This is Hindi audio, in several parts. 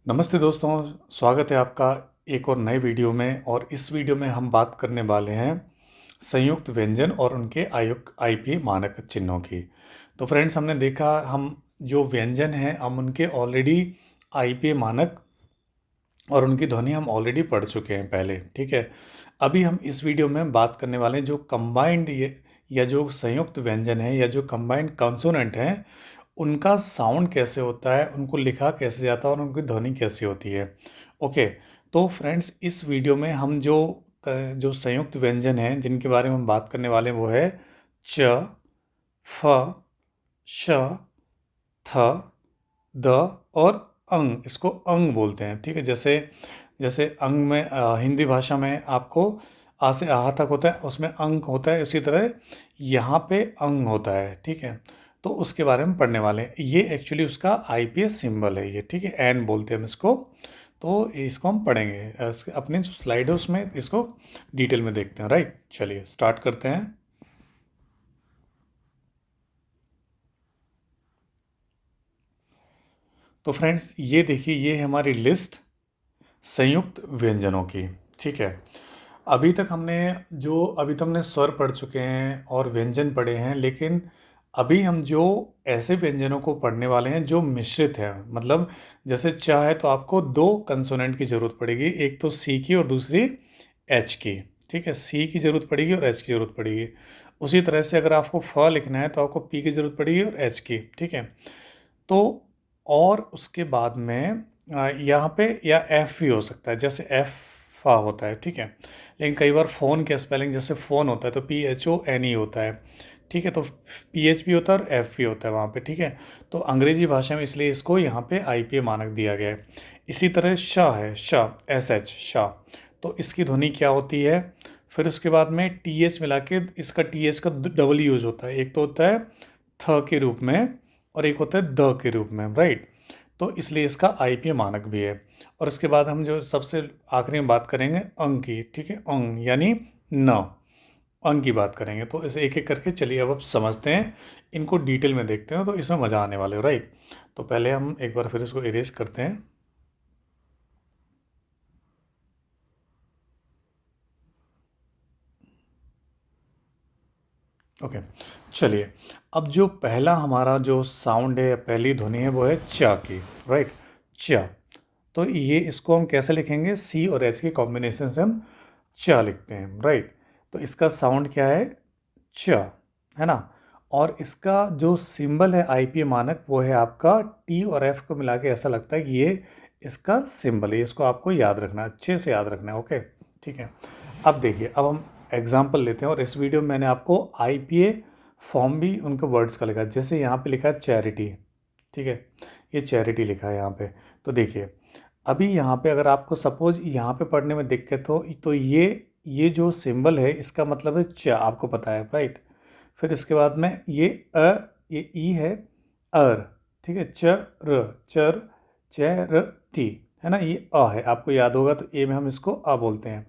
नमस्ते दोस्तों, स्वागत है आपका एक और नए वीडियो में। और इस वीडियो में हम बात करने वाले हैं संयुक्त व्यंजन और उनके आईपीए मानक चिन्हों की। तो फ्रेंड्स, हमने देखा हम जो व्यंजन हैं हम उनके ऑलरेडी आईपीए मानक और उनकी ध्वनि हम ऑलरेडी पढ़ चुके हैं पहले, ठीक है। अभी हम इस वीडियो में बात करने वाले हैं जो कंबाइंड या जो संयुक्त व्यंजन है या जो कंबाइंड कॉन्सोनेंट हैं उनका साउंड कैसे होता है, उनको लिखा कैसे जाता है और उनकी ध्वनि कैसी होती है। ओके। तो फ्रेंड्स, इस वीडियो में हम जो संयुक्त व्यंजन हैं जिनके बारे में हम बात करने वाले हैं वो है च, फ, श, थ, द और अंग। इसको अंग बोलते हैं, ठीक है। जैसे जैसे अंग में हिंदी भाषा में आपको आ से आहा तक होता है, उसमें अंग होता है, इसी तरह यहाँ पे अंग होता है, ठीक है। तो उसके बारे में पढ़ने वाले हैं। ये एक्चुअली उसका आईपीएस सिंबल है, ये, ठीक है। एन बोलते हैं हम इसको। तो इसको हम पढ़ेंगे अपने जो स्लाइड है उसमें इसको डिटेल में देखते हैं, राइट। चलिए स्टार्ट करते हैं। तो फ्रेंड्स, ये देखिए, ये है हमारी लिस्ट संयुक्त व्यंजनों की, ठीक है। अभी तक हमने स्वर पढ़ चुके हैं और व्यंजन पढ़े हैं, लेकिन अभी हम जो ऐसे व्यंजनों को पढ़ने वाले हैं जो मिश्रित हैं। मतलब जैसे च है तो आपको दो कंसोनेंट की ज़रूरत पड़ेगी, एक तो सी की और दूसरी एच की, ठीक है। सी की ज़रूरत पड़ेगी और एच की ज़रूरत पड़ेगी। उसी तरह से अगर आपको फ लिखना है तो आपको पी की ज़रूरत पड़ेगी और एच की, ठीक है। तो और उसके बाद में यहाँ पे या एफ भी हो सकता है, जैसे एफ फा होता है, ठीक है। लेकिन कई बार फ़ोन के स्पेलिंग जैसे फ़ोन होता है तो PHONE होता है, ठीक है। तो PH भी होता है और एफ भी होता है वहाँ पे, ठीक है। तो अंग्रेजी भाषा में इसलिए इसको यहाँ पे आईपीए मानक दिया गया है। इसी तरह शाह है, शाह, SH, शाह। तो इसकी ध्वनि क्या होती है? फिर उसके बाद में TH मिला के, इसका TH का डबल यूज होता है। एक तो होता है थ के रूप में और एक होता है द के रूप में, राइट। तो इसलिए इसका आईपीए मानक भी है। और इसके बाद हम जो सबसे आखिरी में बात करेंगे अंग की, ठीक है। अंग यानी न, अंग की बात करेंगे। तो इसे एक एक करके चलिए अब समझते हैं, इनको डिटेल में देखते हैं, तो इसमें मज़ा आने वाले हो, राइट। तो पहले हम एक बार फिर इसको इरेज करते हैं। ओके, चलिए। अब जो पहला हमारा जो साउंड है, पहली ध्वनि है, वो है चा की, राइट। चा। तो ये इसको हम कैसे लिखेंगे? सी और एच के कॉम्बिनेशन से हम चा लिखते हैं, राइट। तो इसका साउंड क्या है? च, है ना। और इसका जो सिंबल है आईपीए मानक वो है आपका टी और एफ को मिला के ऐसा लगता है कि ये इसका सिंबल है। इसको आपको याद रखना, अच्छे से याद रखना है, ओके, ठीक है। अब देखिए, अब हम एग्जाम्पल लेते हैं और इस वीडियो में मैंने आपको आईपीए फॉर्म भी उनके वर्ड्स का लिखा है। जैसे यहाँ पे लिखा है चैरिटी, ठीक है। ये चैरिटी लिखा है यहाँ पे। तो देखिए, अभी यहाँ पे अगर आपको सपोज यहाँ पे पढ़ने में दिक्कत हो तो ये जो सिंबल है इसका मतलब है च, आपको पता है, राइट। फिर इसके बाद में ये ई है, अर, ठीक है। चर, चर टी, है ना। ये अ है, आपको याद होगा। तो ए में हम इसको अ बोलते हैं।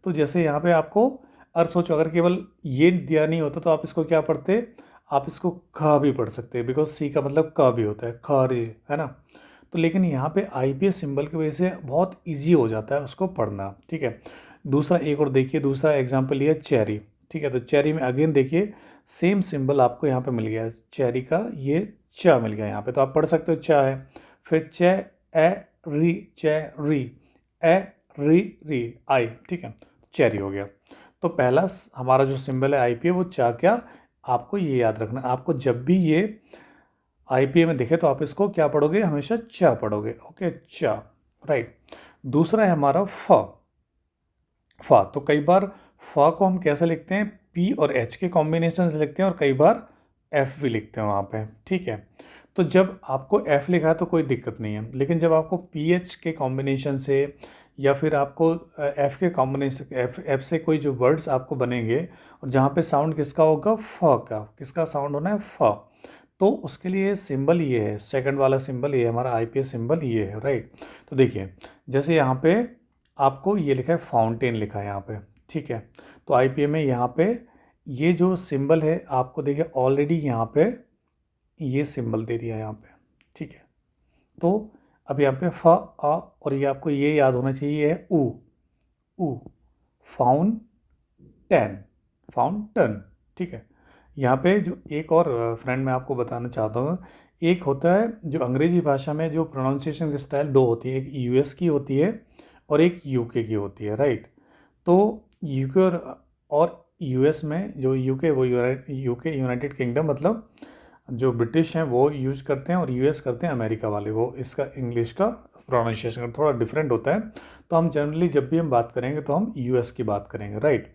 तो जैसे यहाँ पे आपको अर सोचो, अगर केवल ये दिया नहीं होता तो आप इसको क्या पढ़ते? आप इसको ख भी पढ़ सकते हैं, बिकॉज सी का मतलब क भी होता है, खरी, है ना। तो लेकिन यहाँ पे आईपीएस सिंबल की वजह से बहुत इजी हो जाता है उसको पढ़ना, ठीक है। दूसरा एक और देखिए, दूसरा एग्जांपल ये है चेरी, ठीक है। तो चेरी में अगेन देखिए सेम सिंबल आपको यहाँ पे मिल गया है, चेरी का ये च मिल गया यहाँ पे। तो आप पढ़ सकते हो च है, फिर च, ए, री, चेरी, ए, री, आई, ठीक है। चेरी हो गया। तो पहला हमारा जो सिंबल है आईपीए वो चा, क्या आपको ये याद रखना। आपको जब भी ये आईपीए में दिखे तो आप इसको क्या पढ़ोगे? हमेशा चा पढ़ोगे, ओके, चा, राइट। दूसरा है हमारा फ। फ तो कई बार फ को हम कैसे लिखते हैं? पी और एच के कॉम्बिनेशन से लिखते हैं और कई बार एफ भी लिखते हैं वहाँ पे, ठीक है। तो जब आपको एफ लिखा है तो कोई दिक्कत नहीं है, लेकिन जब आपको पी एच के कॉम्बिनेशन से या फिर आपको एफ के कॉम्बिनेशन, एफ से कोई जो वर्ड्स आपको बनेंगे और जहाँ पे साउंड किसका होगा? फ का। किसका साउंड होना है? फ। तो उसके लिए सिंबल ये है, सेकंड वाला सिंबल ये है, हमारा आईपीएस सिंबल ये है, राइट। तो देखिए, जैसे यहाँ पे आपको ये लिखा है फाउंटेन, लिखा है यहाँ पे, ठीक है। तो आईपीए में यहाँ पे ये जो सिंबल है आपको देखिए ऑलरेडी यहाँ पे ये सिंबल दे दिया है यहाँ पे, ठीक है। तो अब यहाँ पे फ अ और ये आपको ये याद होना चाहिए, ये है ऊ, फाउंटेन, फाउंटन, ठीक है। यहाँ पे जो एक और फ्रेंड मैं आपको बताना चाहता हूँ, एक होता है जो अंग्रेजी भाषा में जो प्रोनाउंसिएशन की स्टाइल दो होती है, एक यूएस की होती है और एक यूके की होती है, राइट। तो यूके और यूएस में जो यूके वो यूके यूनाइटेड किंगडम, मतलब जो ब्रिटिश हैं वो यूज करते हैं और यूएस करते हैं अमेरिका वाले, वो इसका इंग्लिश का प्रोनाउंसिएशन थोड़ा डिफरेंट होता है। तो हम जनरली जब भी हम बात करेंगे तो हम यूएस की बात करेंगे, राइट।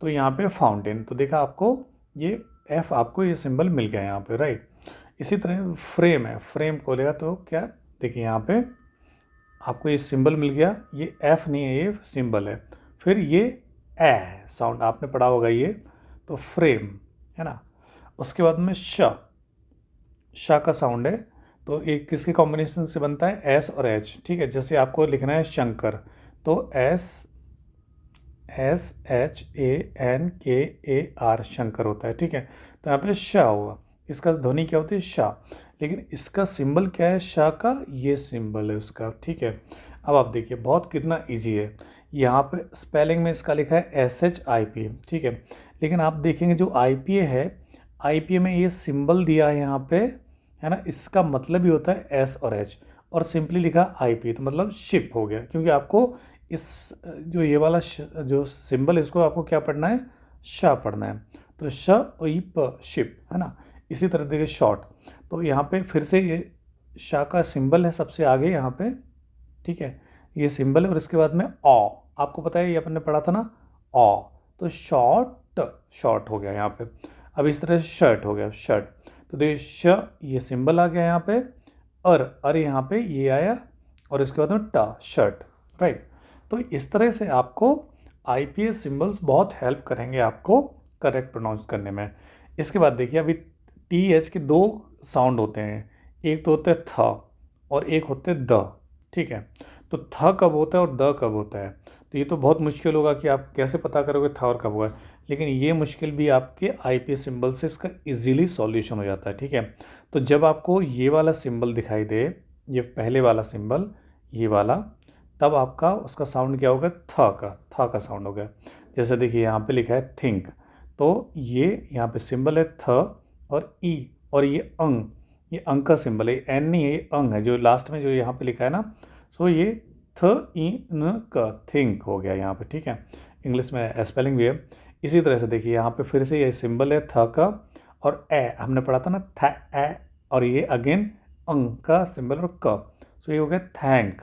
तो यहाँ पे फाउंटेन, तो देखा आपको ये एफ, आपको ये सिंबल मिल गया यहाँ पे, राइट। इसी तरह फ्रेम है, फ्रेम खोलेगा तो क्या, देखिए यहाँ पे आपको ये सिंबल मिल गया, ये एफ नहीं है, ये सिंबल है। फिर ये ए साउंड आपने पढ़ा होगा ये, तो फ्रेम है ना। उसके बाद में श का साउंड है, तो ये किसके कॉम्बिनेशन से बनता है, एस और एच, ठीक है। जैसे आपको लिखना है शंकर, तो SHANKAR शंकर होता है, ठीक है। तो यहाँ पे शाह हुआ, इसका ध्वनि क्या होती है, शाह, लेकिन इसका सिंबल क्या है शाह का, ये सिंबल है उसका, ठीक है। अब आप देखिए बहुत कितना इजी है, यहाँ पे स्पेलिंग में इसका लिखा है SHIP, ठीक है। लेकिन आप देखेंगे जो IPA है, IPA में ये सिंबल दिया है यहाँ पे, है ना, इसका मतलब ही होता है S और H, और सिंपली लिखा IP, तो मतलब शिप हो गया, क्योंकि आपको इस जो ये वाला जो सिंबल है इसको आपको क्या पढ़ना है, शाह पढ़ना है। तो श और ई प, शिप, है ना। इसी तरह देखिए शॉर्ट, तो यहाँ पे फिर से ये शाह का सिंबल है सबसे आगे यहाँ पे, ठीक है, ये सिंबल है। और इसके बाद में आपको पता है ये अपन ने पढ़ा था ना, तो शॉर्ट, शॉर्ट हो गया यहाँ पे। अब इस तरह शर्ट हो गया, शर्ट, तो देखिए ये सिंबल आ गया यहाँ पे, और यहाँ पे ये आया, और इसके बाद में शर्ट, राइट। तो इस तरह से आपको IPA सिंबल्स बहुत हेल्प करेंगे आपको करेक्ट प्रोनाउंस करने में। इसके बाद देखिए अभी TH के दो साउंड होते हैं, एक तो होता है थ और एक होते हैं द, ठीक है। तो थ कब होता है और द कब होता है, तो ये तो बहुत मुश्किल होगा कि आप कैसे पता करोगे था और कब हुआ है, लेकिन ये मुश्किल भी आपके IPA सिंबल से इसका इजीली सॉल्यूशन हो जाता है, ठीक है। तो जब आपको ये वाला सिंबल दिखाई दे, ये पहले वाला सिंबल, ये वाला, तब आपका उसका साउंड क्या होगा, था का साउंड होगा। जैसे देखिए यहाँ पे लिखा है थिंक, तो ये यहाँ पे सिंबल है थ और ई, और ये ये अंग का सिंबल है, एन नहीं है, ये अंग है जो लास्ट में जो यहाँ पे लिखा है ना। सो ये थ ई न का थिंक हो गया यहाँ पे, ठीक है। इंग्लिश में स्पेलिंग भी है। इसी तरह से देखिए यहाँ पे फिर से ये सिंबल है थ का, और ए हमने पढ़ा था ना, ए, और ये अगेन अंग का सिंबल और क, सो ये हो गया थैंक।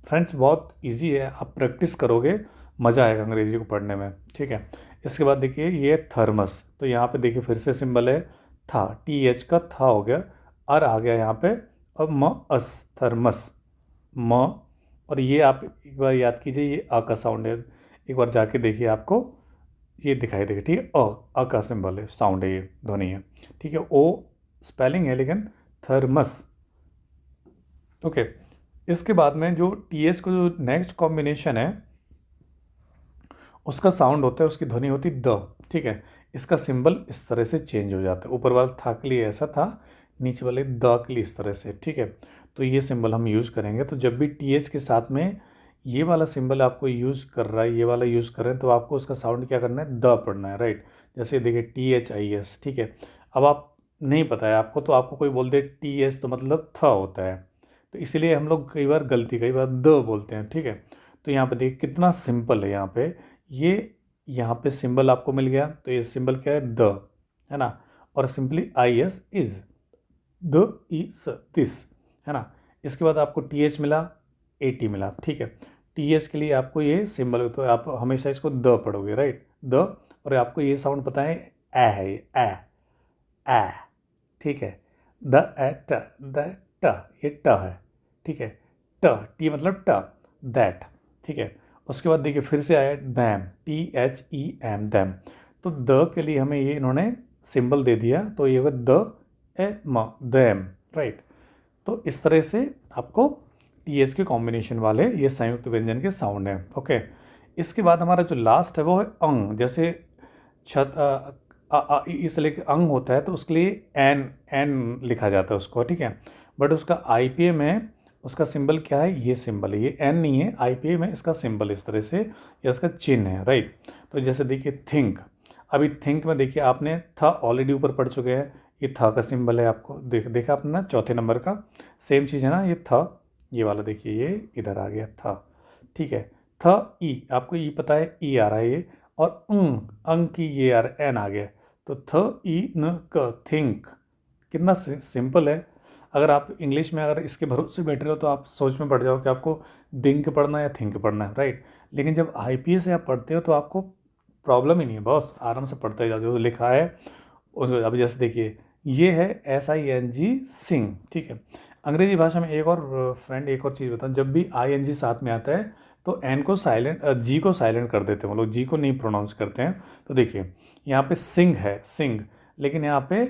फ्रेंड्स बहुत इजी है, आप प्रैक्टिस करोगे मज़ा आएगा अंग्रेजी को पढ़ने में, ठीक है। इसके बाद देखिए ये थर्मस, तो यहाँ पे देखिए फिर से सिंबल है था, TH का था हो गया, और आ गया यहाँ पे, अब थर्मस, म, और ये आप एक बार याद कीजिए, ये अ का साउंड है, एक बार जाके देखिए आपको ये दिखाई देगा, ठीक है। अ का सिंबल है, साउंड है, ये ध्वनि है, ठीक है। ओ स्पेलिंग है लेकिन थर्मस, ओके। इसके बाद में जो TH को जो नेक्स्ट कॉम्बिनेशन है उसका साउंड होता है, उसकी ध्वनि होती द, ठीक है। इसका सिंबल इस तरह से चेंज हो जाता है, ऊपर वाला था के लिए ऐसा था, नीचे वाले द के लिए इस तरह से, ठीक है। तो ये सिंबल हम यूज़ करेंगे, तो जब भी TH के साथ में ये वाला सिंबल आपको यूज़ कर रहा है, ये वाला यूज़ कर रहे हैं, तो आपको उसका साउंड क्या करना है, द पढ़ना है, राइट। जैसे देखिए THIS, ठीक है। अब आप नहीं पता है आपको, तो आपको कोई बोल दे TH तो मतलब थ होता है, तो इसीलिए हम लोग कई बार द बोलते हैं, ठीक है। तो यहाँ पे देखिए कितना सिंपल है, यहाँ पे ये यहाँ पे सिंबल आपको मिल गया, तो ये सिंबल क्या है, द, है ना, और सिंपली IS इज, द इस दिस, है ना। इसके बाद आपको TH मिला, AT मिला, ठीक है। TH के लिए आपको ये सिंबल, तो आप हमेशा इसको द पढ़ोगे, राइट, द, और आपको ये साउंड पता है है, ये ए, ठीक है। द ये ट है, ठीक है, टी मतलब ट, दैट, ठीक है। उसके बाद देखिए फिर से आया दैम, THEM, दैम, तो द के लिए हमें ये इन्होंने सिंबल दे दिया, तो ये होगा दैम, राइट। तो इस तरह से आपको TH के कॉम्बिनेशन वाले ये संयुक्त व्यंजन के साउंड हैं, ओके। इसके बाद हमारा जो लास्ट है वो है अंग, जैसे छत इस लेके अंग होता है, तो उसके लिए एन लिखा जाता है उसको, ठीक है। बट उसका IPA में उसका सिंबल क्या है, ये सिंबल है, ये एन नहीं है, आईपीए में इसका सिंबल इस तरह से या इसका चिन्ह है, राइट। तो जैसे देखिए थिंक, अभी थिंक में देखिए आपने था ऑलरेडी ऊपर पढ़ चुके हैं, ये था का सिंबल है, आपको देखा आपने ना चौथे नंबर का, सेम चीज़ है ना, ये था, ये वाला देखिए ये इधर आ गया था, ठीक है। था ई, आपको ई पता है, ई आ रहा है ये, और अंग की ये यार एन आ गया, तो थ ई न क, थिंक, कितना सिंपल है। अगर आप इंग्लिश में अगर इसके भरोसे बैठे रहो तो आप सोच में पड़ जाओ कि आपको डिंक पढ़ना है या थिंक पढ़ना है, राइट। लेकिन जब आईपीएस से आप पढ़ते हो तो आपको प्रॉब्लम ही नहीं है, बस आराम से पढ़ते जाओ, जो लिखा है उस, अब जैसे देखिए ये है SING सिंग, ठीक है। अंग्रेजी भाषा में एक और फ्रेंड एक और चीज़ बताऊँ, जब भी ING साथ में आता है तो एन को साइलेंट, जी को साइलेंट कर देते हैं वो लोग, जी को नहीं प्रोनाउंस करते हैं। तो देखिए यहाँ पे सिंग है, सिंग, लेकिन यहाँ पे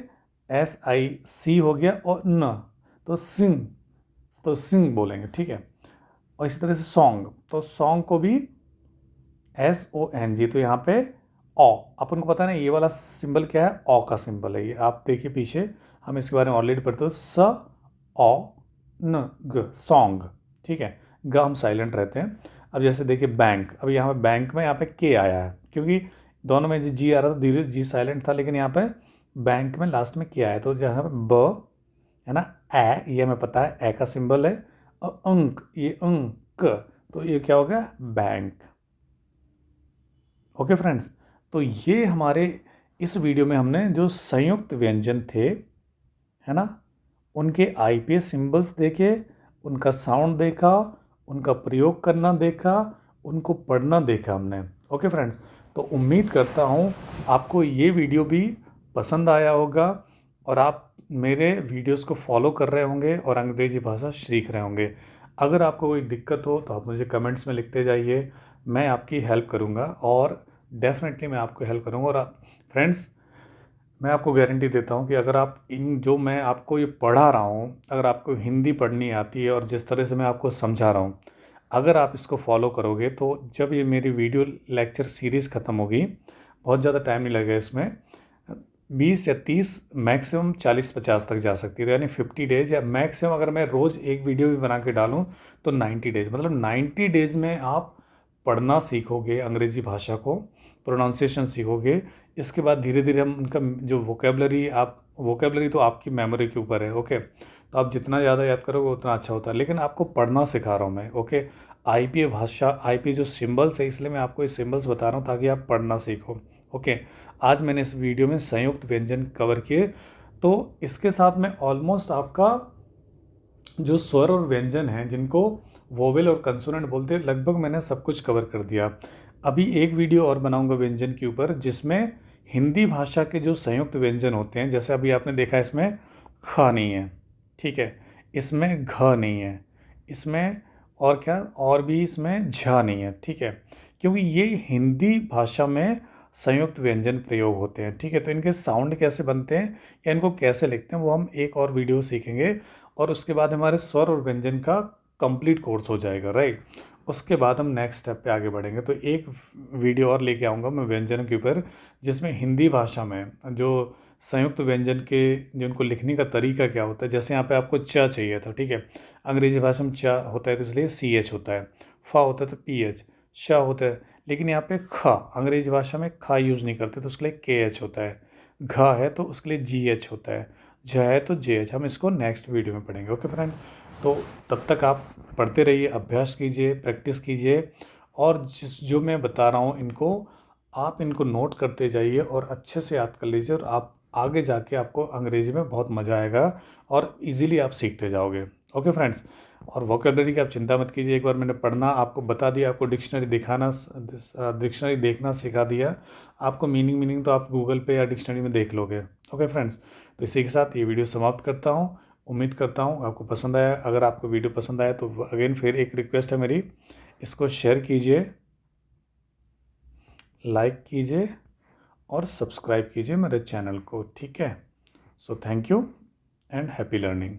SIC हो गया और न, तो सिंग, तो सिंग बोलेंगे, ठीक है। और इसी तरह से सॉन्ग, तो सॉन्ग को भी SONG, तो यहाँ पे ओ, अपन को पता है ना ये वाला सिंबल क्या है, ओ का सिंबल है ये, आप देखिए पीछे हम इसके बारे में ऑलरेडी पढ़ते हो, स ओ न ग, सॉन्ग, ठीक है। ग हम साइलेंट रहते हैं। अब जैसे देखिए बैंक, अब यहाँ पे बैंक में यहाँ पे के आया है, क्योंकि दोनों में जी आ रहा था, धीरे जी साइलेंट था, लेकिन यहाँ पे बैंक में लास्ट में के आया, तो जहाँ पे ब है ना, ए, ये हमें पता है ए का सिंबल है, और अंक, ये अंक, तो ये क्या हो गया, बैंक। ओके फ्रेंड्स, तो ये हमारे इस वीडियो में हमने जो संयुक्त व्यंजन थे, है ना, उनके आईपीएस सिंबल्स देखे, उनका साउंड देखा, उनका प्रयोग करना देखा, उनको पढ़ना देखा हमने। ओके फ्रेंड्स, तो उम्मीद करता हूँ आपको ये वीडियो भी पसंद आया होगा और आप मेरे वीडियोस को फॉलो कर रहे होंगे और अंग्रेजी भाषा सीख रहे होंगे। अगर आपको कोई दिक्कत हो तो आप मुझे कमेंट्स में लिखते जाइए, मैं आपकी हेल्प करूँगा, और डेफिनेटली मैं आपको हेल्प करूँगा। और फ्रेंड्स, मैं आपको गारंटी देता हूँ कि अगर आप इन जो मैं आपको ये पढ़ा रहा हूँ, अगर आपको हिंदी पढ़नी आती है और जिस तरह से मैं आपको समझा रहा हूँ, अगर आप इसको फॉलो करोगे तो जब ये मेरी वीडियो लेक्चर सीरीज़ ख़त्म होगी, बहुत ज़्यादा टाइम नहीं लगेगा इसमें, 20 या 30 मैक्सिमम 40-50 तक जा सकती है, यानी 50 डेज़, या मैक्सिमम अगर मैं रोज़ एक वीडियो भी बना के डालूँ तो 90 डेज़, मतलब 90 डेज़ में आप पढ़ना सीखोगे अंग्रेज़ी भाषा को, प्रोनाउंसिएशन सीखोगे। इसके बाद धीरे धीरे हम उनका जो वोकेबलरी तो आपकी मेमोरी के ऊपर है, ओके। तो आप जितना ज़्यादा याद करोगे उतना अच्छा होता है, लेकिन आपको पढ़ना सिखा रहा हूँ मैं, ओके। आईपीए भाषा, आईपीए जो सिंबल्स है, इसलिए मैं आपको ये सिंबल्स बता रहा हूँ ताकि आप पढ़ना सीखो, ओके। आज मैंने इस वीडियो में संयुक्त व्यंजन कवर किए, तो इसके साथ में ऑलमोस्ट आपका जो स्वर और व्यंजन हैं जिनको वोवेल और कंसोनेंट बोलते हैं, लगभग मैंने सब कुछ कवर कर दिया। अभी एक वीडियो और बनाऊंगा व्यंजन के ऊपर, जिसमें हिंदी भाषा के जो संयुक्त व्यंजन होते हैं, जैसे अभी आपने देखा इसमें ख नहीं है, ठीक है, इसमें घ नहीं है, इसमें और क्या, और भी इसमें झ नहीं है, ठीक है, क्योंकि ये हिंदी भाषा में संयुक्त व्यंजन प्रयोग होते हैं, ठीक है। तो इनके साउंड कैसे बनते हैं या इनको कैसे लिखते हैं वो हम एक और वीडियो सीखेंगे, और उसके बाद हमारे स्वर और व्यंजन का कंप्लीट कोर्स हो जाएगा, राइट। उसके बाद हम नेक्स्ट स्टेप पे आगे बढ़ेंगे। तो एक वीडियो और लेके आऊँगा मैं व्यंजन के ऊपर, जिसमें हिंदी भाषा में जो संयुक्त व्यंजन के जिनको लिखने का तरीका क्या होता है, जैसे यहाँ पे आपको च चाहिए था, ठीक है, अंग्रेजी भाषा में च होता है तो इसलिए CH होता है, फ होता है तो PH, श होता है, लेकिन यहाँ पे ख, अंग्रेजी भाषा में ख यूज़ नहीं करते तो उसके लिए KH होता है, घ है तो उसके लिए GH होता है, झ है तो JH। हम इसको नेक्स्ट वीडियो में पढ़ेंगे, ओके फ्रेंड। तो तब तक आप पढ़ते रहिए, अभ्यास कीजिए, प्रैक्टिस कीजिए, और जो मैं बता रहा हूँ आप इनको नोट करते जाइए और अच्छे से याद कर लीजिए, और आप आगे जाके आपको अंग्रेजी में बहुत मज़ा आएगा और इजीली आप सीखते जाओगे, ओके फ्रेंड्स। और वोकेबलरी की आप चिंता मत कीजिए, एक बार मैंने पढ़ना आपको बता दिया, आपको डिक्शनरी देखना सिखा दिया, आपको मीनिंग तो आप गूगल पे या डिक्शनरी में देख लोगे, ओके फ्रेंड्स। तो इसी के साथ ये वीडियो समाप्त करता हूँ। उम्मीद करता हूँ आपको पसंद आया। अगर आपको वीडियो पसंद आया तो अगेन फिर एक रिक्वेस्ट है मेरी, इसको शेयर कीजिए, लाइक कीजिए और सब्सक्राइब कीजिए मेरे चैनल को, ठीक है। So thank you and happy learning.